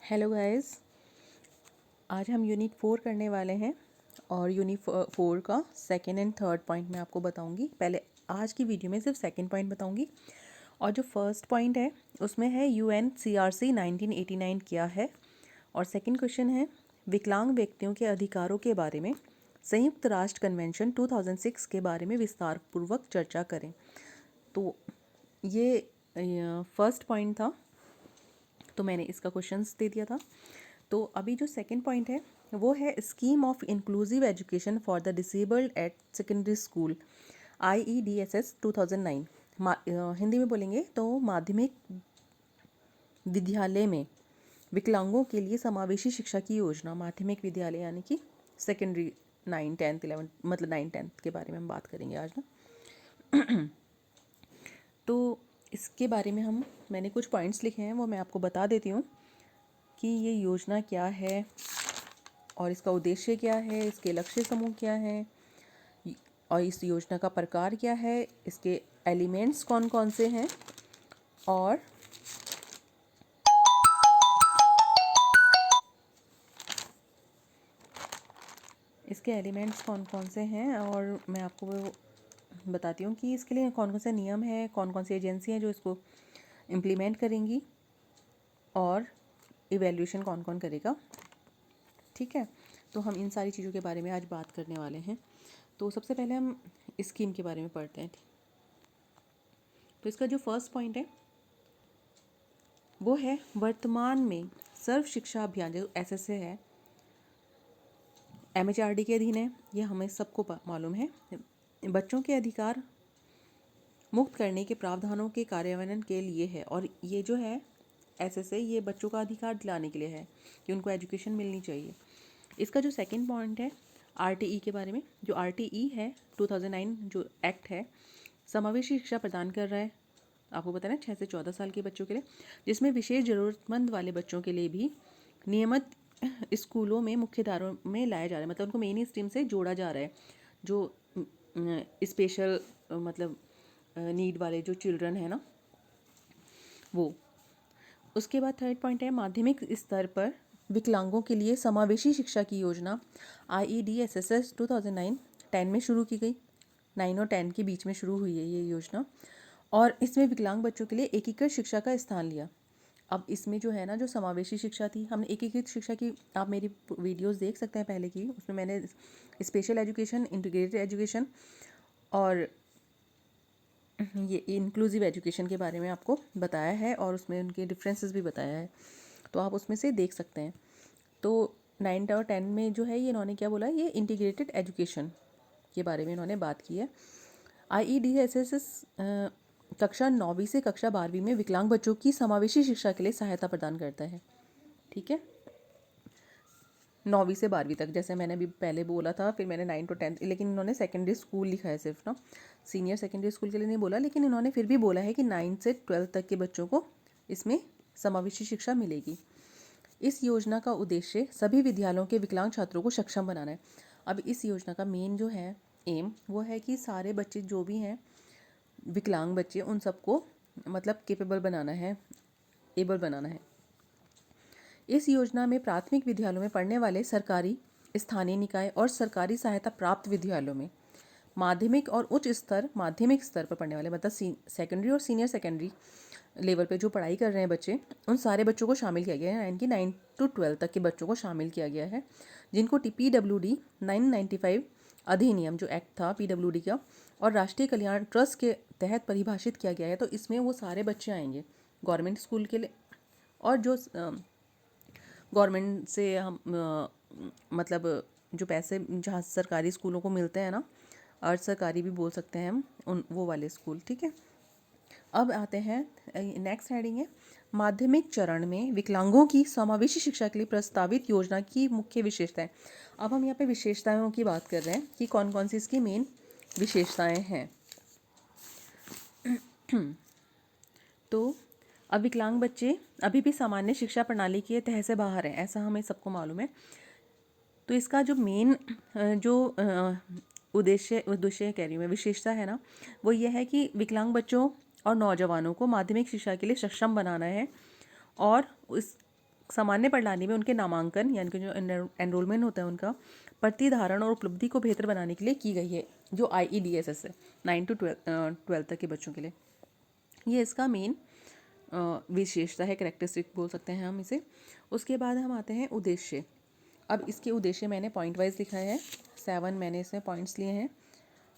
Hello guys, आज हम unit 4 करने वाले हैं और यूनिट 4 का सेकेंड एंड थर्ड पॉइंट मैं आपको बताऊंगी। पहले आज की वीडियो में सिर्फ सेकेंड पॉइंट बताऊंगी और जो फर्स्ट पॉइंट है उसमें है UNCRC 1989 क्या है और सेकंड क्वेश्चन है विकलांग व्यक्तियों के अधिकारों के बारे में संयुक्त राष्ट्र कन्वेंशन 2006 के बारे में विस्तार पूर्वक चर्चा करें। तो ये फर्स्ट पॉइंट था, तो मैंने इसका क्वेश्चंस दे दिया था। तो अभी जो सेकंड पॉइंट है वो है scheme of inclusive education for the disabled at secondary school IEDSS 2009। Hindi में बोलेंगे तो माध्यमिक विद्यालय में विकलांगों के लिए समावेशी शिक्षा की योजना। माध्यमिक विद्यालय यानी कि सेकेंडरी 9, 10, 11 मतलब 9, 10 के बारे में हम बात करेंगे आज ना। तो इसके बारे में मैंने कुछ पॉइंट्स लिखे हैं वो मैं आपको बता देती हूँ कि ये योजना क्या है और इसका उद्देश्य क्या है, इसके लक्ष्य समूह क्या है और इस योजना का प्रकार क्या है, इसके एलिमेंट्स कौन कौन से हैं और और मैं आपको वो बताती हूँ कि इसके लिए कौन कौन से नियम है, कौन कौन सी एजेंसी हैं जो इसको इम्प्लीमेंट करेंगी और इवैल्यूएशन कौन कौन करेगा। ठीक है, तो हम इन सारी चीज़ों के बारे में आज बात करने वाले हैं। तो सबसे पहले हम स्कीम के बारे में पढ़ते हैं। तो इसका जो फर्स्ट पॉइंट है वो है वर्तमान में सर्व शिक्षा अभियान जो SSA है MHRD के अधीन है, ये हमें सबको मालूम है। बच्चों के अधिकार मुक्त करने के प्रावधानों के कार्यान्वयन के लिए है और ये जो है SSA ये बच्चों का अधिकार दिलाने के लिए है कि उनको एजुकेशन मिलनी चाहिए। इसका जो सेकंड पॉइंट है RTE के बारे में, जो RTE है 2009 जो एक्ट है समावेशी शिक्षा प्रदान कर रहा है, आपको पता है ना, 6 से 14 साल के बच्चों के लिए, जिसमें विशेष ज़रूरतमंद वाले बच्चों के लिए भी नियमित स्कूलों में मुख्य धारों में लाया जा रहा है, मतलब उनको मेन स्ट्रीम से जोड़ा जा रहा है। जो स्पेशल मतलब नीड वाले जो चिल्ड्रन है ना वो। उसके बाद थर्ड पॉइंट है माध्यमिक स्तर पर विकलांगों के लिए समावेशी शिक्षा की योजना IEDSS 2009 10 में शुरू की गई। 9 और 10 के बीच में शुरू हुई है ये योजना और इसमें विकलांग बच्चों के लिए एकीकृत शिक्षा का स्थान लिया। अब इसमें जो है ना, जो समावेशी शिक्षा थी, हमने एकीकृत शिक्षा की, आप मेरी वीडियोस देख सकते हैं पहले की, उसमें मैंने स्पेशल एजुकेशन, इंटीग्रेटेड एजुकेशन और ये इंक्लूसिव एजुकेशन के बारे में आपको बताया है और उसमें उनके डिफरेंसेस भी बताया है, तो आप उसमें से देख सकते हैं। तो 9 और 10 में जो है ये इन्होंने क्या बोला, ये इंटीग्रेटेड एजुकेशन के बारे में इन्होंने बात की है। IEDSS कक्षा 9वीं से कक्षा 12वीं में विकलांग बच्चों की समावेशी शिक्षा के लिए सहायता प्रदान करता है। ठीक है, 9वीं से 12वीं तक, जैसे मैंने अभी पहले बोला था, फिर मैंने 9 to 10, लेकिन इन्होंने सेकेंडरी स्कूल लिखा है सिर्फ ना, सीनियर सेकेंडरी स्कूल के लिए नहीं बोला, लेकिन इन्होंने फिर भी बोला है कि 9 से 12 तक के बच्चों को इसमें समावेशी शिक्षा मिलेगी। इस योजना का उद्देश्य सभी विद्यालयों के विकलांग छात्रों को सक्षम बनाना है। अब इस योजना का मेन जो है एम वो है कि सारे बच्चे जो भी हैं विकलांग बच्चे, उन सबको मतलब केपेबल बनाना है, एबल बनाना है। इस योजना में प्राथमिक विद्यालयों में पढ़ने वाले सरकारी, स्थानीय निकाय और सरकारी सहायता प्राप्त विद्यालयों में माध्यमिक और उच्च स्तर, माध्यमिक स्तर पर पढ़ने वाले मतलब सेकेंडरी और सीनियर सेकेंडरी लेवल पे जो पढ़ाई कर रहे हैं बच्चे, उन सारे बच्चों को शामिल किया गया है। यानी कि 9 to 12 तक के बच्चों को शामिल किया गया है, जिनको PWD 995 अधिनियम जो एक्ट था PWD का और राष्ट्रीय कल्याण ट्रस्ट के तहत परिभाषित किया गया है। तो इसमें वो सारे बच्चे आएंगे गवर्नमेंट स्कूल के लिए, और जो गवर्नमेंट से हम मतलब जो पैसे जहाँ सरकारी स्कूलों को मिलते हैं ना, और सरकारी भी बोल सकते हैं हम, उन वो वाले स्कूल। ठीक है, अब आते हैं नेक्स्ट हेडिंग है माध्यमिक चरण में विकलांगों की समावेशी शिक्षा के लिए प्रस्तावित योजना की मुख्य विशेषताएं। अब हम यहाँ पे विशेषताओं की बात कर रहे हैं कि कौन कौन सी इसकी मेन विशेषताएं हैं। तो अब विकलांग बच्चे अभी भी सामान्य शिक्षा प्रणाली के तह से बाहर हैं, ऐसा हमें सबको मालूम है। तो इसका जो मेन जो उद्देश्य कह रही हूँ मैं, विशेषता है ना, वो ये है कि विकलांग बच्चों और नौजवानों को माध्यमिक शिक्षा के लिए सक्षम बनाना है और सामान्य प्रणाली में उनके नामांकन यानी कि जो एनरोलमेंट होता है उनका प्रतिधारण और उपलब्धि को बेहतर बनाने के लिए की गई है, जो IEDSS है 9 to 12 तक के बच्चों के लिए। ये इसका मेन विशेषता है, कैरेक्टरिस्टिक बोल सकते हैं हम इसे। उसके बाद हम आते हैं उद्देश्य। अब इसके उद्देश्य मैंने पॉइंट वाइज लिखा है, 7 मैंने इसमें पॉइंट्स लिए हैं।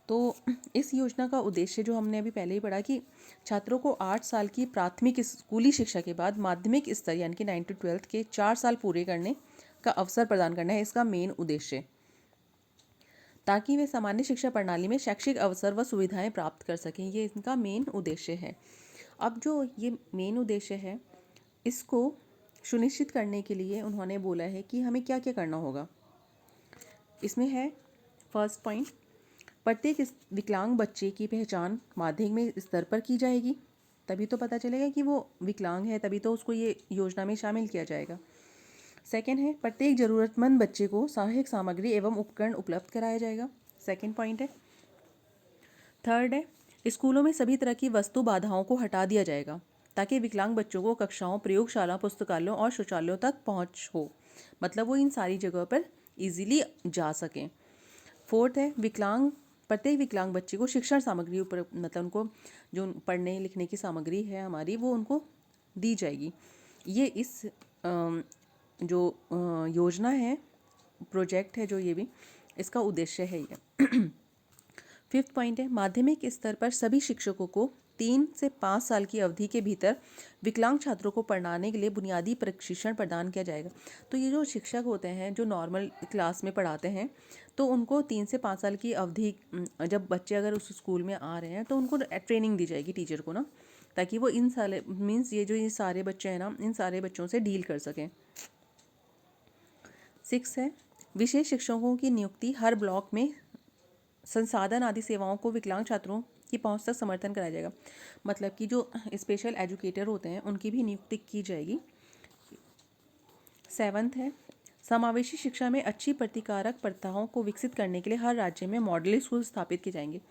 तो इस योजना का उद्देश्य जो हमने अभी पहले ही पढ़ा कि छात्रों को 8 साल की प्राथमिक स्कूली शिक्षा के बाद माध्यमिक स्तर यानी कि 9 to 12 के 4 साल पूरे करने का अवसर प्रदान करना है इसका मेन उद्देश्य, ताकि वे सामान्य शिक्षा प्रणाली में शैक्षिक अवसर व सुविधाएं प्राप्त कर सकें। ये इनका मेन उद्देश्य है। अब जो ये मेन उद्देश्य है, इसको सुनिश्चित करने के लिए उन्होंने बोला है कि हमें क्या क्या करना होगा। इसमें है फर्स्ट पॉइंट, प्रत्येक विकलांग बच्चे की पहचान माध्यमिक स्तर पर की जाएगी, तभी तो पता चलेगा कि वो विकलांग है, तभी तो उसको ये योजना में शामिल किया जाएगा। सेकेंड है, प्रत्येक ज़रूरतमंद बच्चे को सहायक सामग्री एवं उपकरण उपलब्ध कराया जाएगा, सेकेंड पॉइंट है। थर्ड है, स्कूलों में सभी तरह की वस्तु बाधाओं को हटा दिया जाएगा, ताकि विकलांग बच्चों को कक्षाओं, प्रयोगशाला, पुस्तकालयों और शौचालयों तक पहुंच हो, मतलब वो इन सारी जगहों पर इजीली जा सकें। फोर्थ है, प्रत्येक विकलांग बच्चे को शिक्षण सामग्री ऊपर, मतलब उनको जो पढ़ने लिखने की सामग्री है हमारी, वो उनको दी जाएगी। ये इस जो योजना है, प्रोजेक्ट है जो, ये भी इसका उद्देश्य है ये। फिफ्थ पॉइंट है, माध्यमिक स्तर पर सभी शिक्षकों को 3 से 5 साल की अवधि के भीतर विकलांग छात्रों को पढ़ाने के लिए बुनियादी प्रशिक्षण प्रदान किया जाएगा। तो ये जो शिक्षक होते हैं जो नॉर्मल क्लास में पढ़ाते हैं, तो उनको 3 से 5 साल की अवधि, जब बच्चे अगर उस स्कूल में आ रहे हैं तो उनको ट्रेनिंग दी जाएगी टीचर को ना, ताकि वो इन सारे मीन्स ये जो ये सारे बच्चे हैं ना, इन सारे बच्चों से डील कर सकें। 6 है, विशेष शिक्षकों की नियुक्ति हर ब्लॉक में संसाधन आदि सेवाओं को विकलांग छात्रों की पहुंच तक समर्थन कराया जाएगा, मतलब कि जो स्पेशल एजुकेटर होते हैं उनकी भी नियुक्ति की जाएगी। 7th है, समावेशी शिक्षा में अच्छी प्रतिकारक प्रथाओं को विकसित करने के लिए हर राज्य में मॉडल स्कूल स्थापित किए जाएंगे।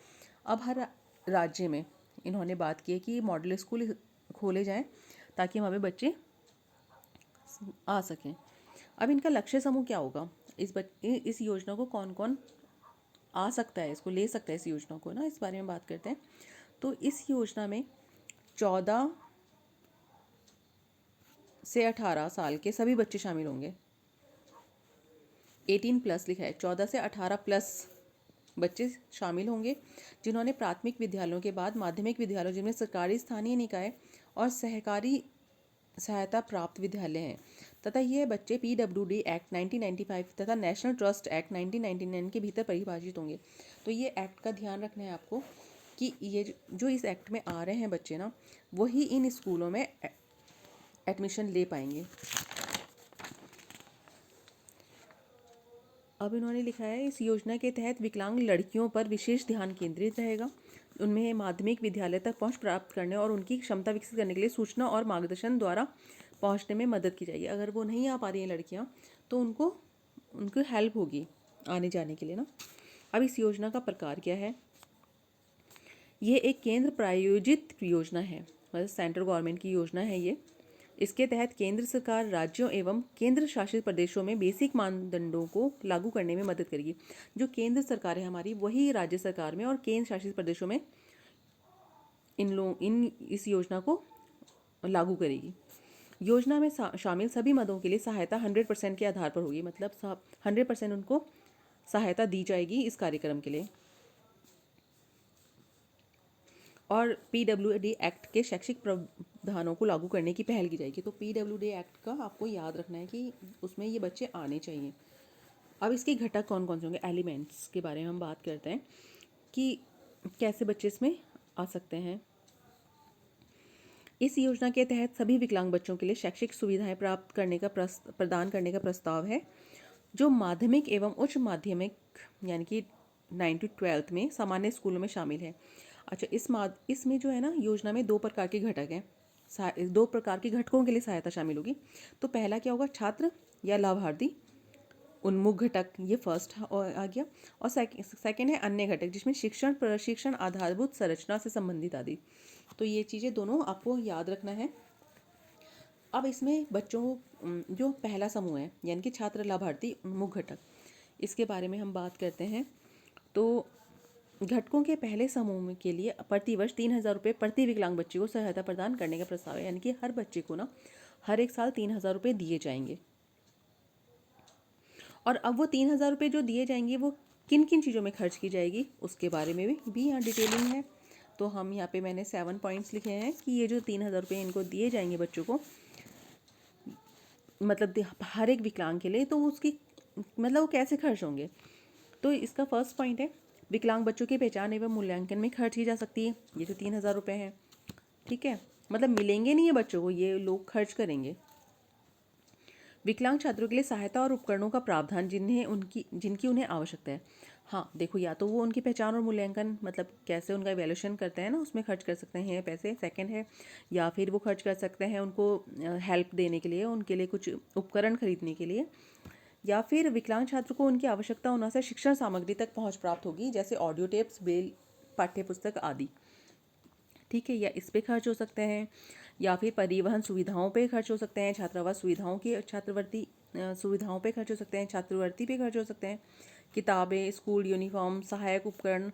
अब हर राज्य में इन्होंने बात की है कि मॉडल स्कूल खोले जाएं, ताकि वहाँ पे बच्चे आ सकें। अब इनका लक्ष्य समूह क्या होगा, इस योजना को कौन कौन आ सकता है, इसको ले सकता है इस योजना को ना, इस बारे में बात करते हैं। तो इस योजना में 14 से 18 साल के सभी बच्चे शामिल होंगे। 18+ लिखा है, 14 से 18+ बच्चे शामिल होंगे, जिन्होंने प्राथमिक विद्यालयों के बाद माध्यमिक विद्यालयों, जिनमें सरकारी, स्थानीय निकाय और सहकारी सहायता प्राप्त विद्यालय हैं, तथा ये बच्चे PWD एक्ट 1995 तथा नेशनल ट्रस्ट एक्ट 1999 के भीतर परिभाषित होंगे। तो ये एक्ट का ध्यान रखना है आपको कि ये जो इस एक्ट में आ रहे हैं बच्चे ना, वही इन स्कूलों में एडमिशन ले पाएंगे। अब इन्होंने लिखा है, इस योजना के तहत विकलांग लड़कियों पर विशेष ध्यान केंद्रित रहेगा, उनमें माध्यमिक विद्यालय तक पहुंच प्राप्त करने और उनकी क्षमता विकसित करने के लिए सूचना और मार्गदर्शन द्वारा पहुंचने में मदद की जाएगी। अगर वो नहीं आ पा रही हैं लड़कियां, तो उनको हेल्प होगी आने जाने के लिए ना। अब इस योजना का प्रकार क्या है, ये एक केंद्र प्रायोजित योजना है, मतलब सेंट्रल गवर्नमेंट की योजना है ये। इसके तहत केंद्र सरकार राज्यों एवं केंद्र शासित प्रदेशों में बेसिक मानदंडों को लागू करने में मदद करेगी। जो केंद्र सरकार है हमारी, वही राज्य सरकार में और केंद्र शासित प्रदेशों में इस योजना को लागू करेगी। योजना में शामिल सभी मदों के लिए सहायता 100% के आधार पर होगी, मतलब 100% उनको सहायता दी जाएगी इस कार्यक्रम के लिए। और PWD एक्ट के शैक्षिक प्रावधानों को लागू करने की पहल की जाएगी। तो PWD एक्ट का आपको याद रखना है कि उसमें ये बच्चे आने चाहिए। अब इसके घटक कौन कौन से होंगे, एलिमेंट्स के बारे में हम बात करते हैं कि कैसे बच्चे इसमें आ सकते हैं। इस योजना के तहत सभी विकलांग बच्चों के लिए शैक्षिक सुविधाएं प्राप्त करने का प्रदान करने का प्रस्ताव है, जो माध्यमिक एवं उच्च माध्यमिक यानी कि 9 to 12 में सामान्य स्कूलों में शामिल है। अच्छा, इसमें जो है ना, योजना में 2 प्रकार के घटक हैं, 2 प्रकार के घटकों के लिए सहायता शामिल होगी। तो पहला क्या होगा, छात्र या लाभार्थी उन्मुख घटक, ये फर्स्ट आ गया। और सेकेंड है अन्य घटक, जिसमें शिक्षण, प्रशिक्षण, आधारभूत संरचना से संबंधित आदि। तो ये चीज़ें दोनों आपको याद रखना है। अब इसमें बच्चों जो पहला समूह है यानी कि छात्र लाभार्थी उन्मुख घटक, इसके बारे में हम बात करते हैं। तो घटकों के पहले समूह के लिए प्रतिवर्ष 3,000 रुपये प्रति विकलांग बच्चे को सहायता प्रदान करने का प्रस्ताव है, यानी कि हर बच्चे को ना हर एक साल 3,000 रुपये दिए जाएंगे। और अब वो 3,000 रुपये जो दिए जाएंगे वो किन किन चीज़ों में खर्च की जाएगी उसके बारे में भी यहाँ डिटेलिंग है। तो हम यहाँ पे मैंने 7 पॉइंट्स लिखे हैं कि ये जो 3,000 रुपये इनको दिए जाएंगे बच्चों को, मतलब हर एक विकलांग के लिए, तो उसकी मतलब वो कैसे खर्च होंगे। तो इसका फर्स्ट पॉइंट है, विकलांग बच्चों की पहचान एवं मूल्यांकन में खर्च की जा सकती है। ये जो 3,000 रुपये हैं, ठीक है, मतलब मिलेंगे नहीं है बच्चों को, ये लोग खर्च करेंगे। विकलांग छात्रों के लिए सहायता और उपकरणों का प्रावधान जिनकी उन्हें आवश्यकता है। हाँ देखो, या तो वो उनकी पहचान और मूल्यांकन, मतलब कैसे उनका इवैल्यूएशन करते हैं ना, उसमें खर्च कर सकते हैं पैसे, सेकंड है। या फिर वो खर्च कर सकते हैं उनको हेल्प देने के लिए, उनके लिए कुछ उपकरण खरीदने के लिए। या फिर विकलांग छात्र को उनकी आवश्यकता होने से शिक्षण सामग्री तक पहुंच प्राप्त होगी, जैसे ऑडियो टेप्स, ब्रेल पाठ्यपुस्तक आदि, ठीक है, या इस पे खर्च हो सकते हैं। या फिर परिवहन सुविधाओं पे खर्च हो सकते हैं, छात्रावास सुविधाओं की छात्रवृत्ति सुविधाओं पे खर्च हो सकते हैं, छात्रवृत्ति पे खर्च हो सकते हैं, किताबें, स्कूल यूनिफॉर्म, सहायक उपकरण,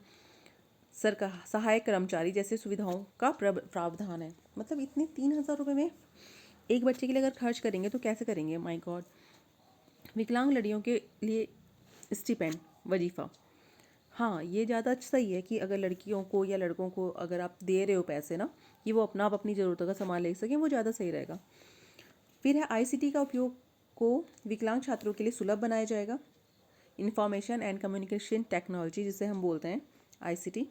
सरकार सहायक कर्मचारी जैसे सुविधाओं का प्रावधान है। मतलब इतने 3,000 रुपये में एक बच्चे के लिए अगर खर्च करेंगे तो कैसे करेंगे, माय गॉड। विकलांग लड़कियों के लिए स्टिपेंड, वजीफ़ा, हाँ ये ज़्यादा सही है कि अगर लड़कियों को या लड़कों को अगर आप दे रहे हो पैसे ना, कि वो आप अपनी ज़रूरतों का सामान ले सकें, वो ज़्यादा सही रहेगा। फिर है आईसीटी का उपयोग को विकलांग छात्रों के लिए सुलभ बनाया जाएगा। इंफॉर्मेशन एंड कम्युनिकेशन टेक्नोलॉजी जिसे हम बोलते हैं आईसीटी,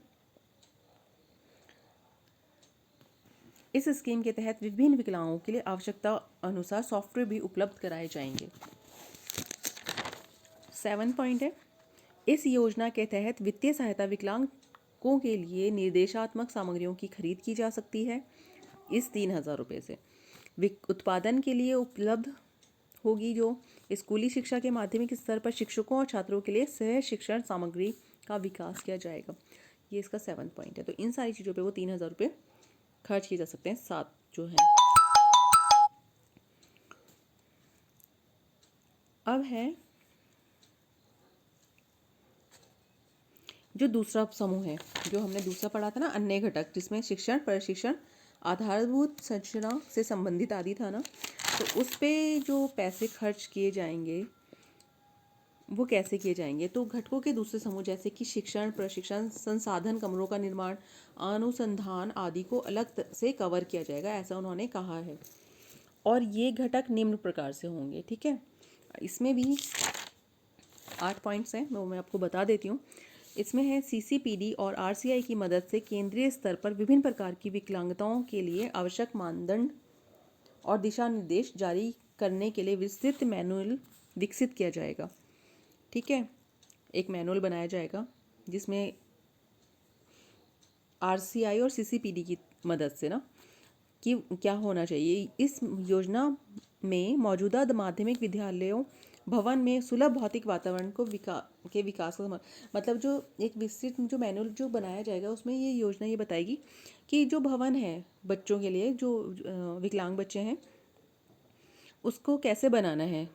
इस स्कीम के तहत विभिन्न विकलांगों के लिए आवश्यकता अनुसार सॉफ्टवेयर भी उपलब्ध कराए जाएंगे। 7 पॉइंट है, इस योजना के तहत वित्तीय सहायता विकलांगों के लिए निर्देशात्मक सामग्रियों की खरीद की जा सकती है। इस 3,000 रुपये से उत्पादन के लिए उपलब्ध होगी, जो स्कूली शिक्षा के माध्यमिक स्तर पर शिक्षकों और छात्रों के लिए सह शिक्षण सामग्री का विकास किया जाएगा। ये इसका 7 पॉइंट है। तो इन सारी चीज़ों पे वो 3,000 रुपये खर्च किए जा सकते हैं, 7 जो है। अब है जो दूसरा समूह है, जो हमने दूसरा पढ़ा था ना, अन्य घटक, जिसमें शिक्षण, प्रशिक्षण, आधारभूत संरचना से संबंधित आदि था ना, तो उस पे जो पैसे खर्च किए जाएंगे वो कैसे किए जाएंगे। तो घटकों के दूसरे समूह जैसे कि शिक्षण, प्रशिक्षण, संसाधन, कमरों का निर्माण, अनुसंधान आदि को अलग से कवर किया जाएगा, ऐसा उन्होंने कहा है। और ये घटक निम्न प्रकार से होंगे, ठीक है। इसमें भी 8 पॉइंट्स हैं, वो मैं आपको बता देती हूँ। इसमें है सीसीपीडी और आरसीआई की मदद से केंद्रीय स्तर पर विभिन्न प्रकार की विकलांगताओं के लिए आवश्यक मानदंड और दिशा निर्देश जारी करने के लिए विस्तृत मैनुअल विकसित किया जाएगा, ठीक है। एक मैनुअल बनाया जाएगा जिसमें आरसीआई और सीसीपीडी की मदद से ना कि क्या होना चाहिए। इस योजना में मौजूदा माध्यमिक विद्यालयों भवन में सुलभ भौतिक वातावरण को विकास का मतलब जो एक विस्तृत जो मैनुअल जो बनाया जाएगा, उसमें ये योजना ये बताएगी कि जो भवन है बच्चों के लिए, जो विकलांग बच्चे हैं, उसको कैसे बनाना है,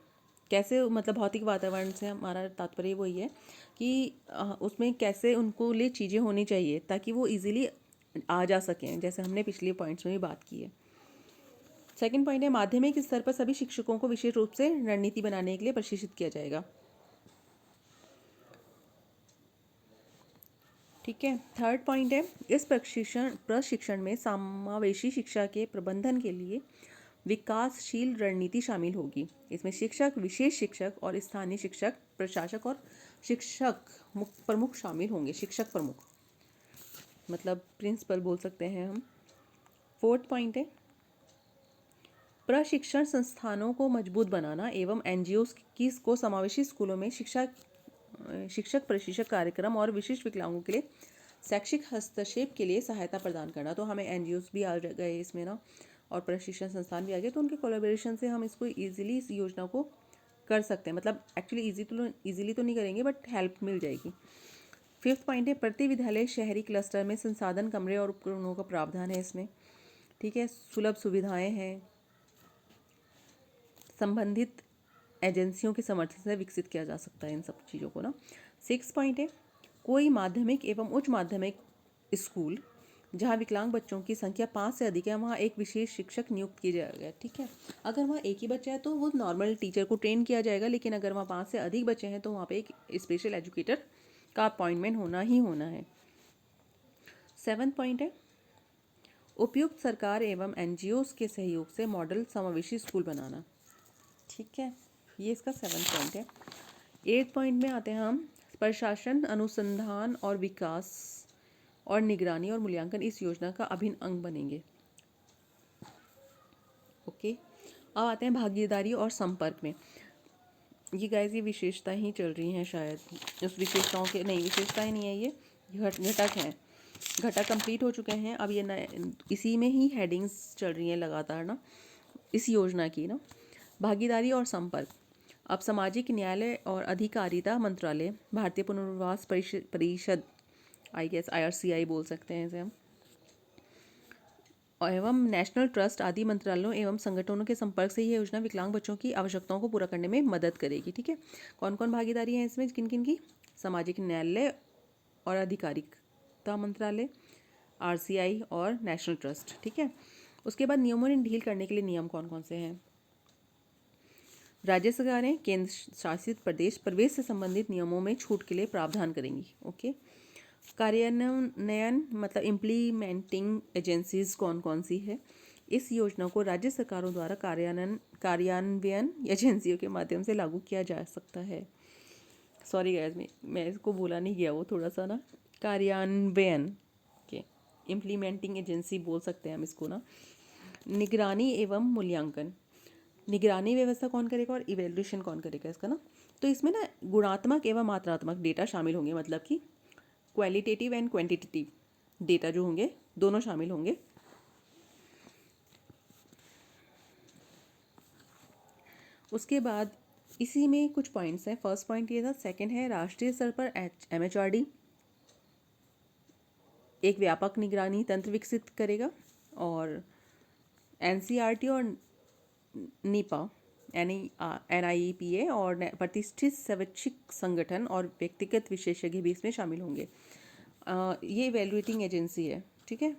कैसे, मतलब भौतिक वातावरण से हमारा तात्पर्य वही है कि उसमें कैसे उनको लिए चीज़ें होनी चाहिए ताकि वो इजीली आ जा सकें, जैसे हमने पिछले पॉइंट्स में भी बात की है। सेकंड पॉइंट है, माध्यमिक स्तर पर सभी शिक्षकों को विशेष रूप से रणनीति बनाने के लिए प्रशिक्षित किया जाएगा, ठीक है। थर्ड पॉइंट है, इस प्रशिक्षण में समावेशी शिक्षा के प्रबंधन के लिए विकासशील रणनीति शामिल होगी। इसमें शिक्षक, विशेष शिक्षक और स्थानीय शिक्षक, प्रशासक और शिक्षक प्रमुख शामिल होंगे। शिक्षक प्रमुख मतलब प्रिंसिपल बोल सकते हैं हम। फोर्थ पॉइंट है, प्रशिक्षण संस्थानों को मजबूत बनाना एवं एनजीओ की को समावेशी स्कूलों में शिक्षक प्रशिक्षण कार्यक्रम और विशिष्ट विकलांगों के लिए शैक्षिक हस्तक्षेप के लिए सहायता प्रदान करना। तो हमें एनजीओस भी आ गए इसमें ना, और प्रशिक्षण संस्थान भी आ गए, तो उनके कोलैबोरेशन से हम इसको ईजिली इस योजना को कर सकते हैं। मतलब एक्चुअली ईजिली तो नहीं करेंगे, बट हेल्प मिल जाएगी। फिफ्थ पॉइंट है, प्रति विद्यालय शहरी क्लस्टर में संसाधन, कमरे और उपकरणों का प्रावधान है इसमें, ठीक है। सुलभ सुविधाएं हैं, संबंधित एजेंसियों के समर्थन से विकसित किया जा सकता है इन सब चीज़ों को ना। 6 पॉइंट है, कोई माध्यमिक एवं उच्च माध्यमिक स्कूल जहाँ विकलांग बच्चों की संख्या 5 से अधिक है वहाँ एक विशेष शिक्षक नियुक्त किया जाएगा। ठीक है, अगर वहाँ एक ही बच्चा है तो वो नॉर्मल टीचर को ट्रेन किया जाएगा, लेकिन अगर वहाँ 5 से अधिक बच्चे हैं तो वहाँ पे एक स्पेशल एजुकेटर का अपॉइंटमेंट होना ही होना है। 7 पॉइंट है, उपयुक्त सरकार एवं NGOs के सहयोग से मॉडल समावेशी स्कूल बनाना। ठीक है, ये इसका 7 पॉइंट है। 8 पॉइंट में आते हैं हम, प्रशासन, अनुसंधान और विकास और निगरानी और मूल्यांकन इस योजना का अभिन्न अंग बनेंगे। ओके, अब आते हैं भागीदारी और संपर्क में। ये गाइस ये विशेषता ही चल रही हैं शायद, उस विशेषताओं के नहीं, विशेषताएं नहीं है, ये घटक हैं। घटक कंप्लीट हो चुके हैं, अब ये नए इसी में ही हेडिंग्स चल रही हैं लगातार ना इस योजना की ना। भागीदारी और संपर्क, अब सामाजिक न्याय और अधिकारिता मंत्रालय, भारतीय पुनर्वास परिषद आई गेस IRCI बोल सकते हैं इसे हम, एवं नेशनल ट्रस्ट आदि मंत्रालयों एवं संगठनों के संपर्क से यह योजना विकलांग बच्चों की आवश्यकताओं को पूरा करने में मदद करेगी। ठीक है, कौन कौन भागीदारी है इसमें, किन किन की, सामाजिक न्याय और अधिकारिता मंत्रालय, RCI और नेशनल ट्रस्ट। ठीक है, उसके बाद नियमों ने ढील करने के लिए नियम कौन कौन से हैं, राज्य सरकारें, केंद्र शासित प्रदेश प्रवेश से संबंधित नियमों में छूट के लिए प्रावधान करेंगी। ओके, कार्यान्वयन मतलब इम्प्लीमेंटिंग एजेंसीज कौन कौन सी है, इस योजना को राज्य सरकारों द्वारा कार्यान्वयन एजेंसियों के माध्यम से लागू किया जा सकता है। सॉरी गाइस, मैं इसको बोला नहीं गया वो थोड़ा सा ना, कार्यान्वयन के इम्प्लीमेंटिंग एजेंसी बोल सकते हैं हम इसको ना। निगरानी एवं मूल्यांकन, निगरानी व्यवस्था कौन करेगा और इवेल्यूशन कौन करेगा इसका ना, तो इसमें ना गुणात्मक एवं मात्रात्मक डेटा शामिल होंगे, मतलब कि क्वालिटेटिव एंड क्वांटिटेटिव डेटा जो होंगे दोनों शामिल होंगे। उसके बाद इसी में कुछ पॉइंट्स हैं, फर्स्ट पॉइंट ये था। सेकंड है राष्ट्रीय स्तर पर MHRD एक व्यापक निगरानी तंत्र विकसित करेगा, और NCERT और NIPA NIEPA और प्रतिष्ठित स्वैच्छिक संगठन और व्यक्तिगत विशेषज्ञ भी इसमें शामिल होंगे। ये इवैल्यूएटिंग एजेंसी है। ठीक है,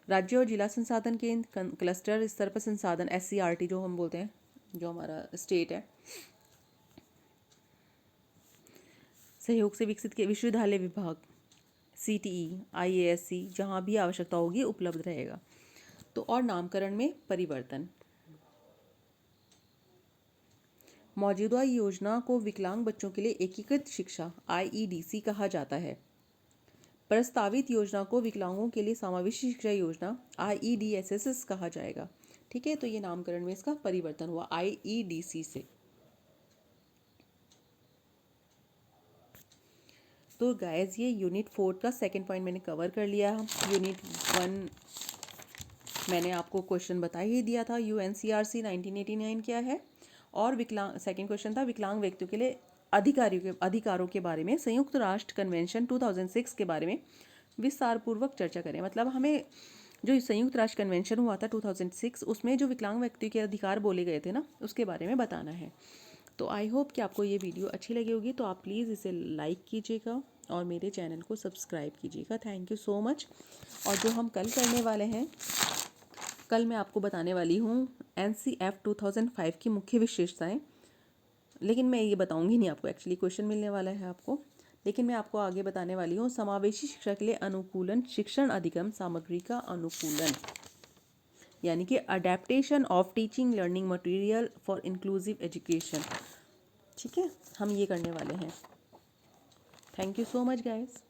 राज्य और जिला संसाधन केंद्र, क्लस्टर स्तर पर संसाधन SCRT जो हम बोलते हैं, जो हमारा स्टेट है, सहयोग से विकसित किए विश्वविद्यालय विभाग, CTE IASC जहाँ भी आवश्यकता होगी उपलब्ध रहेगा। तो और नामकरण में परिवर्तन, मौजूदा योजना को विकलांग बच्चों के लिए एकीकृत शिक्षा IEDC कहा जाता है। प्रस्तावित योजना को विकलांगों के लिए समावेशी शिक्षा योजना IEDSS कहा जाएगा। ठीक है, तो ये नामकरण में इसका परिवर्तन हुआ IEDC से। तो गाइस ये यूनिट 4 का सेकंड पॉइंट मैंने कवर कर लिया। यूनिट 1 मैंने आपको क्वेश्चन बता ही दिया था, UNCRC 1989 क्या है, और विकलांग सेकंड क्वेश्चन था विकलांग व्यक्तियों के लिए अधिकारों के बारे में संयुक्त राष्ट्र कन्वेंशन 2006 के बारे में विस्तार पूर्वक चर्चा करें। मतलब हमें जो संयुक्त राष्ट्र कन्वेंशन हुआ था 2006 उसमें जो विकलांग व्यक्ति के अधिकार बोले गए थे ना उसके बारे में बताना है। तो आई होप कि आपको ये वीडियो अच्छी लगी होगी, तो आप प्लीज़ इसे लाइक कीजिएगा और मेरे चैनल को सब्सक्राइब कीजिएगा। Thank you so much. और जो हम कल करने वाले हैं, कल मैं आपको बताने वाली हूँ NCF 2005 की मुख्य विशेषताएं, लेकिन मैं ये बताऊँगी नहीं आपको, एक्चुअली क्वेश्चन मिलने वाला है आपको, लेकिन मैं आपको आगे बताने वाली हूँ समावेशी शिक्षा के लिए अनुकूलन शिक्षण अधिगम सामग्री का अनुकूलन, यानी कि adaptation of teaching learning material for inclusive education. ठीक है, हम ये करने वाले हैं। Thank you so much guys.